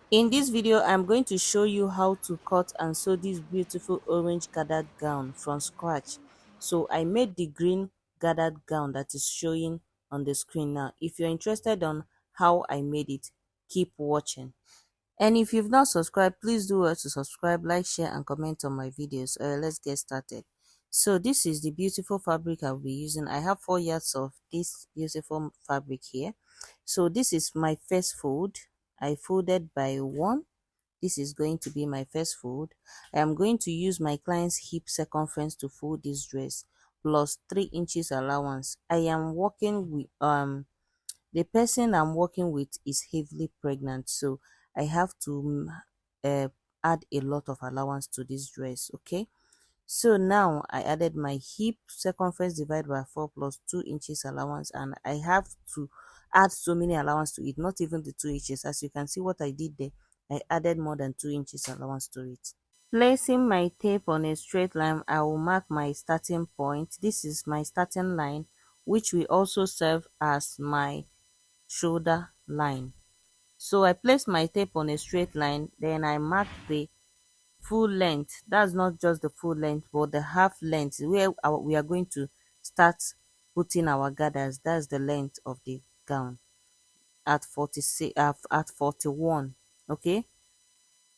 In this video, I'm going to show you how to cut and sew this beautiful orange gathered gown from scratch. So I made the green gathered gown that is showing on the screen now. If you're interested on how I made it, keep watching. And if you've not subscribed, please do well to subscribe, like, share, and comment on my videos. Let's get started. So this is the beautiful fabric I'll be using. I have 4 yards of this beautiful fabric here. So this is my first fold. I folded by 1. This is going to be my first fold. I am going to use my client's hip circumference to fold this dress plus 3 inches allowance. I am working with the person I'm working with is heavily pregnant, so I have to uh, add a lot of allowance to this dress. Okay, so now I added my hip circumference divided by 4 plus 2 inches allowance, and I have to add so many allowance to it, not even the 2 inches. As you can see what I did there, I added more than 2 inches allowance to it. Placing my tape on a straight line, I will mark my starting point. This is my starting line, which will also serve as my shoulder line. So I place my tape on a straight line, then I mark the full length. That's not just the full length, but the half length where we are going to start putting our gathers. That's the length of the gown at 46 at 41. Okay,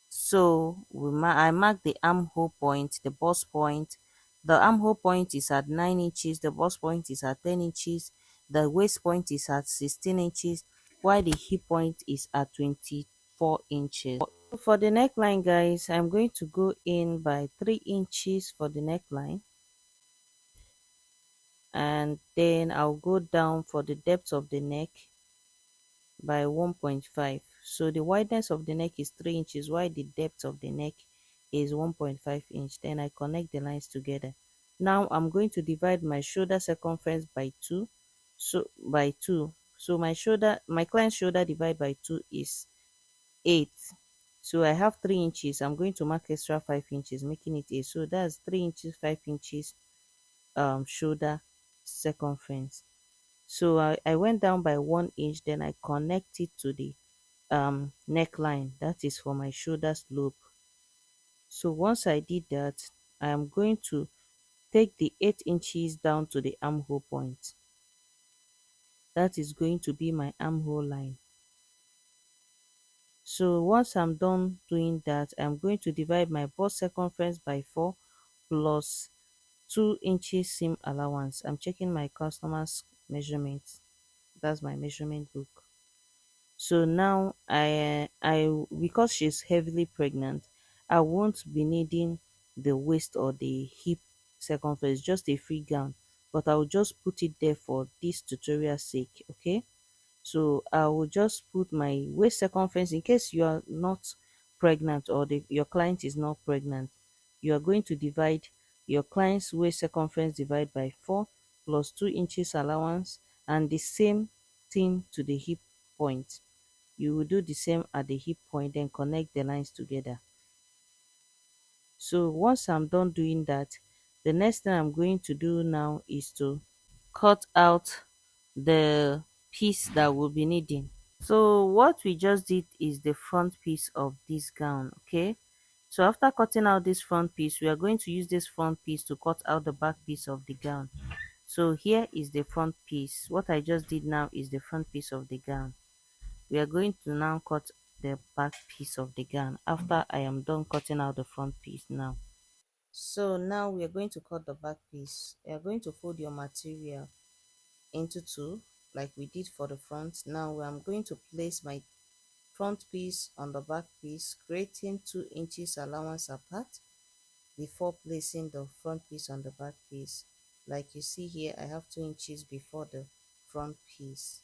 so I mark the armhole point, the bust point. The armhole point is at 9 inches, the bust point is at 10 inches, the waist point is at 16 inches, while the hip point is at 24 inches. For the neckline, guys, I'm going to go in by 3 inches for the neckline, and then I'll go down for the depth of the neck by 1.5. So the wideness of the neck is 3 inches while the depth of the neck is 1.5 inch. Then I connect the lines together. Now I'm going to divide my shoulder circumference by 2. So my client's shoulder divided by 2 is 8. So I have 3 inches. I'm going to mark extra 5 inches, making it 8. So that's 3 inches, 5 inches shoulder circumference. So I went down by 1 inch, then I connect it to the neckline, that is for my shoulder slope. So once I did that, I am going to take the 8 inches down to the armhole point. That is going to be my armhole line. So once I'm done doing that, I'm going to divide my bust circumference by 4 plus 2 inches seam allowance. I'm checking my customer's measurements. That's my measurement book. So now because she's heavily pregnant, I won't be needing the waist or the hip circumference, just a free gown, but I'll just put it there for this tutorial sake. Okay, so I will just put my waist circumference in case you are not pregnant or your client is not pregnant. You are going to divide your client's waist circumference divide by 4 plus 2 inches allowance, and the same thing to the hip point. You will do the same at the hip point, then connect the lines together. So once I'm done doing that, the next thing I'm going to do now is to cut out the piece that we'll be needing. So what we just did is the front piece of this gown. Okay, so after cutting out this front piece, we are going to use this front piece to cut out the back piece of the gown. So here is the front piece. What I just did now is the front piece of the gown. We are going to now cut the back piece of the gown after I am done cutting out the front piece now. So now we are going to cut the back piece. You are going to fold your material into 2 like we did for the front. Now I'm going to place my front piece on the back piece, creating 2 inches allowance apart before placing the front piece on the back piece. Like you see here, I have 2 inches before the front piece.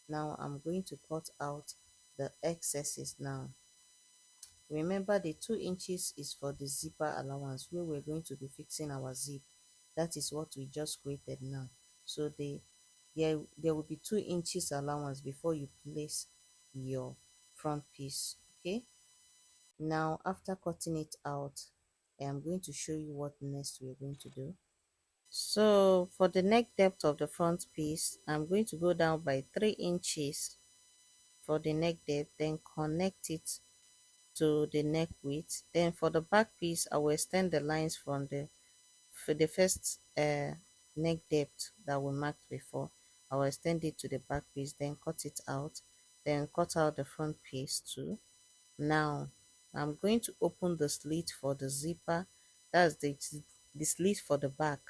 Now I'm going to cut out the excesses now. Remember, the 2 inches is for the zipper allowance where we're going to be fixing our zip. That is what we just created now. So there will be 2 inches allowance before you place your front piece. Okay, now after cutting it out, I am going to show you what next we're going to do. So for the neck depth of the front piece, I'm going to go down by 3 inches for the neck depth, then connect it to the neck width. Then for the back piece, I will extend the lines from the for the first neck depth that we marked before. I will extend it to the back piece, then cut it out, then cut out the front piece too. Now I'm going to open the slit for the zipper. That's the slit for the back.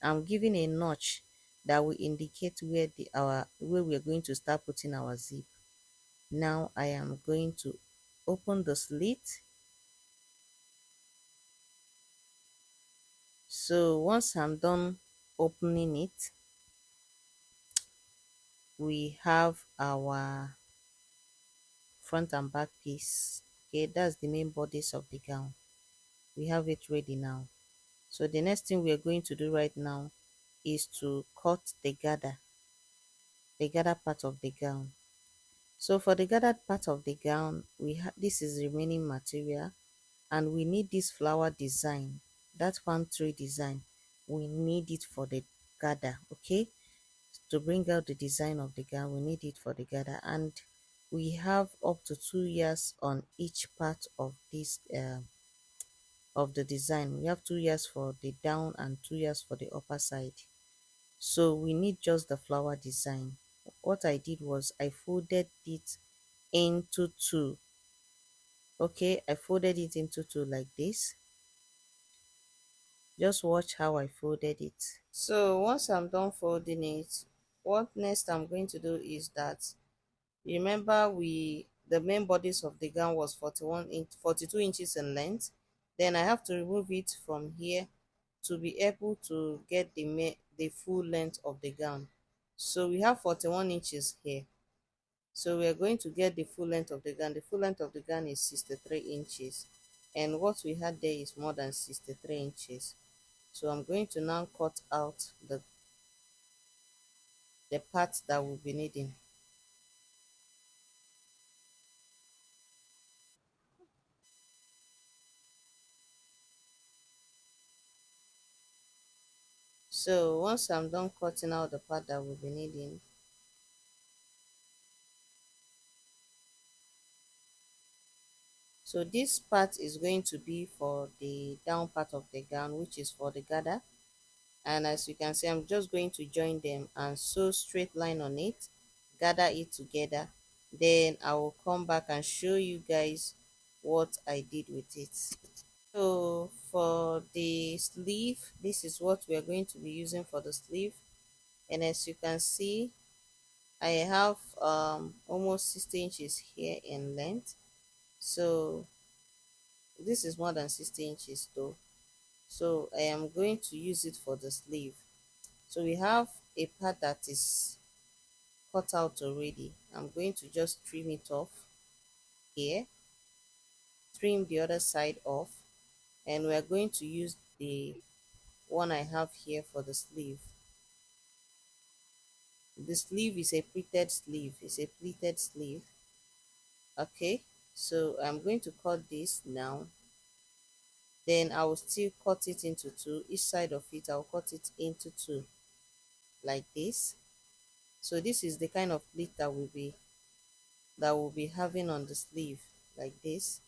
I'm giving a notch that will indicate where the our where we're going to start putting our zip. Now I am going to open the slit. So once I'm done opening it, we have our front and back piece. Okay, that's the main bodice of the gown. We have it ready now. So the next thing we are going to do right now is to cut the gather part of the gown. So for the gathered part of the gown, we have this is the remaining material, and we need this flower design, that palm tree design. We need it for the gather, okay? To bring out the design of the gown, we need it for the gather, and we have up to 2 years on each part of this of the design. We have 2 years for the down and 2 years for the upper side. So we need just the flower design. What I did was I folded it into two. Okay, I folded it into two like this. Just watch how I folded it. So once I'm done folding it, what next I'm going to do is that, remember, we the main bodice of the gown was 42 inches in length. Then I have to remove it from here to be able to get the full length of the gown. So we have 41 inches here. So we are going to get the full length of the gown. The full length of the gown is 63 inches. And what we had there is more than 63 inches. So I'm going to now cut out the parts that we'll be needing. So once I'm done cutting out the part that we'll be needing, so this part is going to be for the down part of the gown, which is for the gather. And as you can see, I'm just going to join them and sew straight line on it, gather it together. Then I will come back and show you guys what I did with it. So for the sleeve, this is what we are going to be using for the sleeve. And as you can see, I have almost 60 inches here in length. So this is more than 60 inches though. So I am going to use it for the sleeve. So we have a part that is cut out already. I'm going to just trim it off here, trim the other side off, and we are going to use the one I have here for the sleeve. The sleeve is a pleated sleeve. It's a pleated sleeve. Okay, so I'm going to cut this now. Then I will still cut it into two. Each side of it, I'll cut it into two like this. So this is the kind of pleat that we'll be having on the sleeve like this.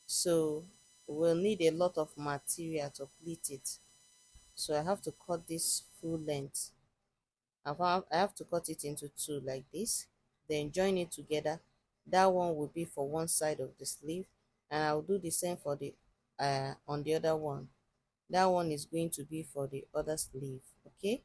So we'll need a lot of material to pleat it. So I have to cut this full length. I have to cut it into two like this, then join it together. That one will be for one side of the sleeve, and I'll do the same for the on the other one. That one is going to be for the other sleeve. Okay,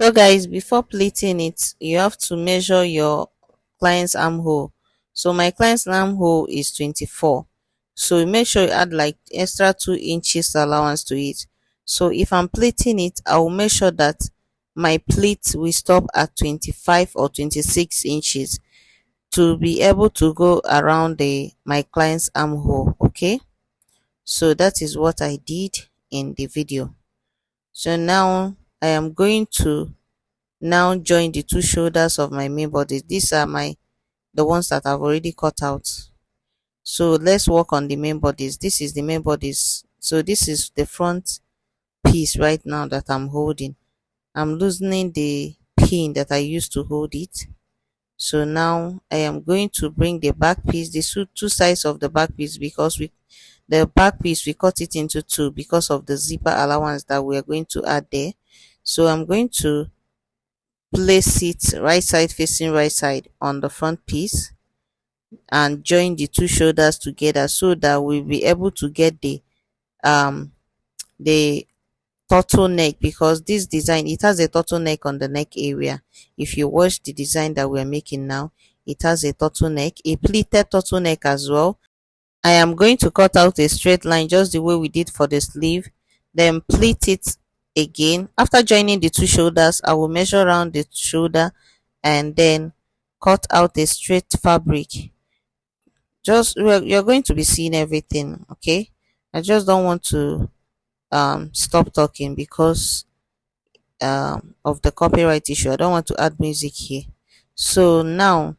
so guys, before pleating it, you have to measure your client's armhole. So my client's armhole is 24. So make sure you add like extra 2 inches allowance to it. So if I'm pleating it, I will make sure that my pleat will stop at 25 or 26 inches to be able to go around the my client's armhole. Okay, so that is what I did in the video. So now I am going to now join the two shoulders of my main body. These are the ones that I've already cut out. So let's work on the main bodies. This is the main bodies. So this is the front piece right now that I'm holding. I'm loosening the pin that I used to hold it. So now I am going to bring the back piece, the two sides of the back piece, because we the back piece we cut it into two because of the zipper allowance that we are going to add there. So I'm going to place it right side facing right side on the front piece and join the two shoulders together so that we'll be able to get um the turtleneck, because this design, it has a turtleneck on the neck area. If you watch the design that we're making now, it has a turtleneck, a pleated turtleneck as well. I am going to cut out a straight line just the way we did for the sleeve, then pleat it again. After joining the two shoulders, I will measure around the shoulder and then cut out a straight fabric. Just you're going to be seeing everything, okay? I just don't want to stop talking because of the copyright issue. I don't want to add music here. So now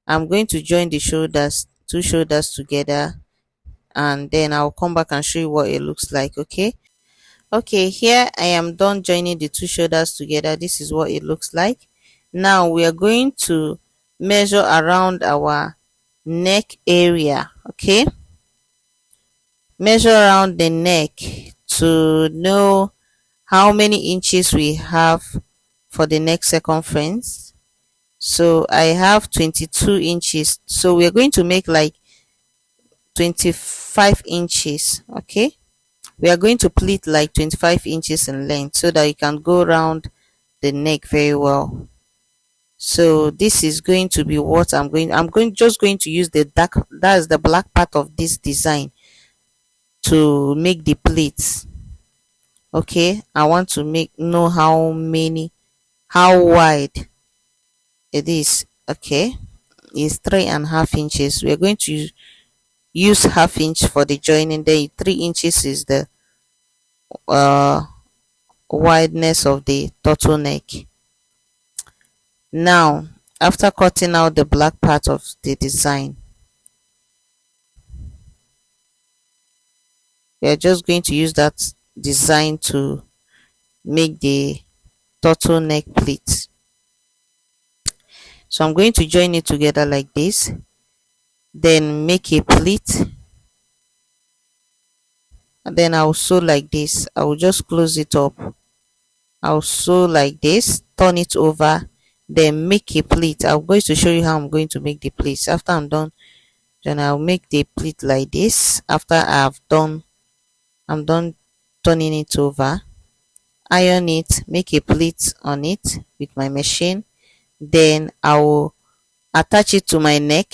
I'm going to join the shoulders, two shoulders together, and then I'll come back and show you what it looks like. Okay, here I am done joining the two shoulders together. This is what it looks like. Now we are going to measure around our neck area. Okay, measure around the neck to know how many inches we have for the neck circumference. So I have 22 inches, so we're going to make like 25 inches. Okay, we are going to pleat like 25 inches in length so that you can go around the neck very well. So this is going to be what I'm just going to use the dark, that's the black part of this design, to make the pleats. Okay, I want to know how wide it is. Okay, it's 3.5 inches. We're going to use half inch for the joining. Then 3 inches is the uh wideness of the turtleneck. Now after cutting out the black part of the design, we are just going to use that design to make the turtleneck pleat. So I'm going to join it together like this, then make a pleat, and then I'll sew like this. I will just close it up. I'll sew like this, turn it over, then make a pleat. I'm going to show you how I'm going to make the pleats. After I'm done, then I'll make the pleat like this. After I'm done turning it over, iron it, make a pleat on it with my machine. Then I will attach it to my neck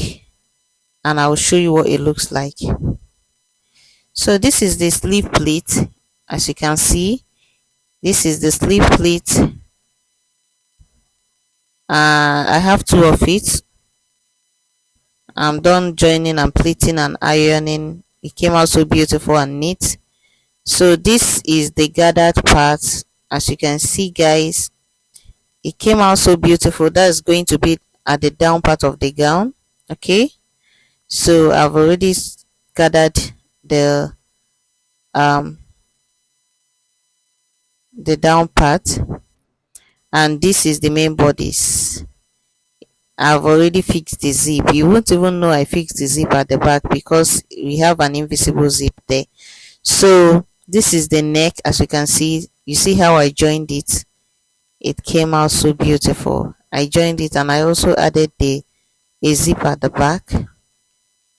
and I will show you what it looks like. So this is the sleeve pleat. As you can see, this is the sleeve pleat. I have two of it. I'm done joining and pleating and ironing. It came out so beautiful and neat. So this is the gathered part. As you can see, guys, it came out so beautiful. That's going to be at the down part of the gown. Okay, so I've already gathered the um the down part, and this is the main bodice. I've already fixed the zip. You won't even know I fixed the zip at the back because we have an invisible zip there. So this is the neck. As you can see, you see how I joined it. It came out so beautiful. I joined it and I also added a zip at the back.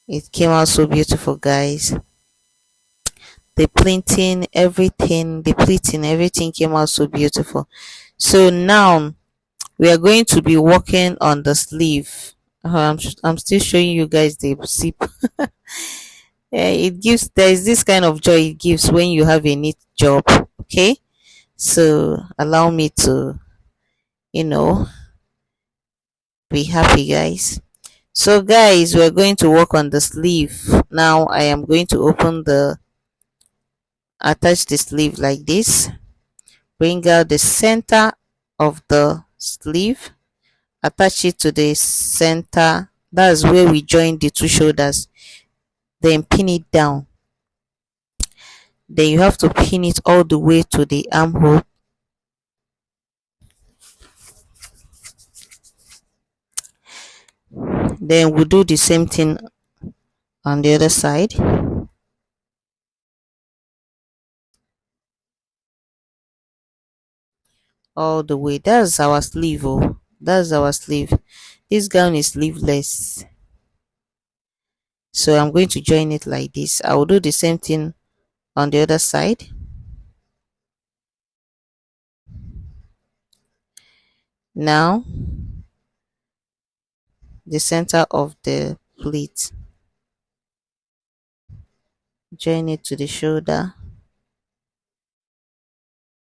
It came out so beautiful, guys. The pleating, everything, the pleating, everything came out so beautiful. So now we are going to be working on the sleeve. I'm still showing you guys the zip. Yeah, there's this kind of joy it gives when you have a neat job. Okay, so allow me to be happy, guys. So guys, we're going to work on the sleeve. Now I am going to attach the sleeve like this, bring out the center of the sleeve, attach it to the center. That's where we join the two shoulders, then pin it down. Then you have to pin it all the way to the armhole. Then we'll do the same thing on the other side. All the way. That's our sleeve. Oh, that's our sleeve. This gown is sleeveless, so I'm going to join it like this. I will do the same thing on the other side. Now the center of the pleat, join it to the shoulder,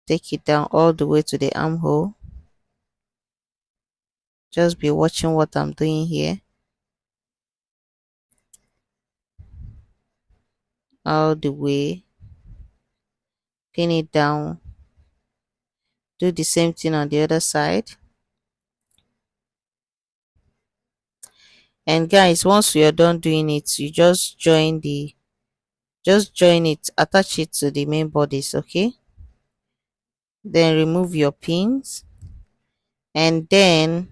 take it down all the way to the armhole. Just be watching what I'm doing here. All the way, pin it down, do the same thing on the other side. And guys, once you're done doing it, you just join it, attach it to the main bodice. Okay, then remove your pins, and then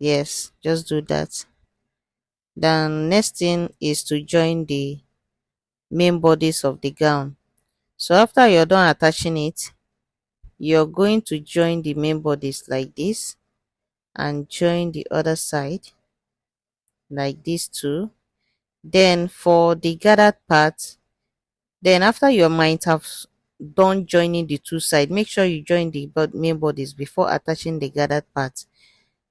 yes, just do that. Then next thing is to join the main bodice of the gown. So after you're done attaching it, you're going to join the main bodice like this, and join the other side like this too. Then for the gathered part, then after you might have done joining the two sides, make sure you join the main bodies before attaching the gathered part.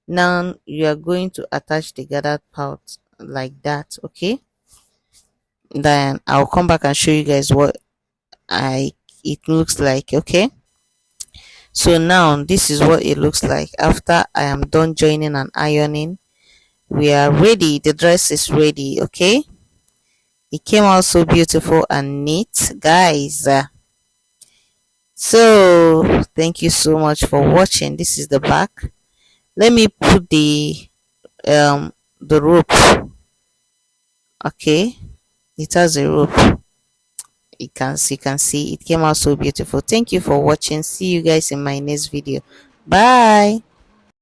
Now you are going to attach the gathered part like that. Okay, then I'll come back and show you guys what I it looks like. Okay, so now this is what it looks like after I am done joining and ironing. We are ready. The dress is ready. Okay, it came out so beautiful and neat, guys. So thank you so much for watching. This is the back. Let me put the rope. Okay, it has a rope. You can see it came out so beautiful. Thank you for watching. See you guys in my next video. Bye.